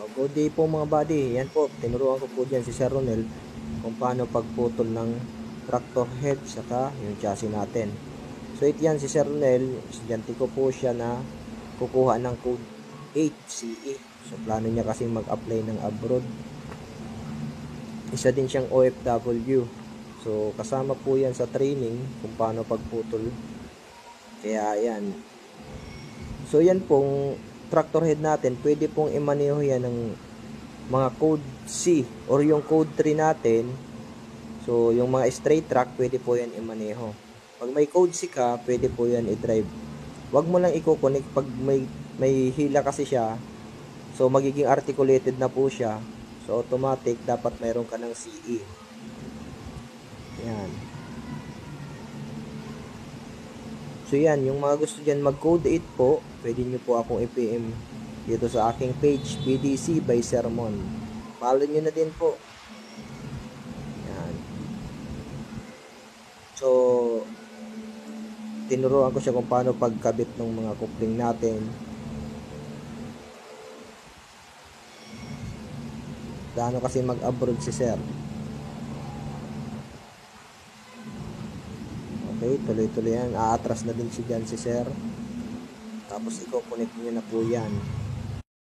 Good day po mga buddy. Yan po, tinuruan ko po dyan si Sir Ronel kung paano pagputol ng tractor head saka yung chassis natin. So ito yan si Sir Ronel, estudyante ko po siya na kukuha ng code 8 CE. So plano niya kasi mag-apply ng abroad. Isa din siyang OFW. So kasama po yan sa training kung paano pagputol. Kaya yan. So yan pong tractor head natin, pwede pong i-maneho yan ng mga code C or yung code 3 natin. So yung mga straight track, pwede po yan i-maneho. Pag may code C ka, pwede po yan i-drive. Wag mo lang i-connect pag may hila kasi siya. So magiging articulated na po siya. So automatic, dapat mayroon ka ng CE. Yan. So yan, yung mga gusto dyan mag-code 8 po, pwede nyo po akong i-PM dito sa aking page, PDC by Sermon. Follow nyo na din po. Yan. So, tinuruan ko siya kung paano pagkabit ng mga coupling natin. Gaano kasi mag-abroad si Sir. Okay, tuloy-tuloy yan. Aatras na din siya dyan si Sir. Tapos i-connect nyo na po yan.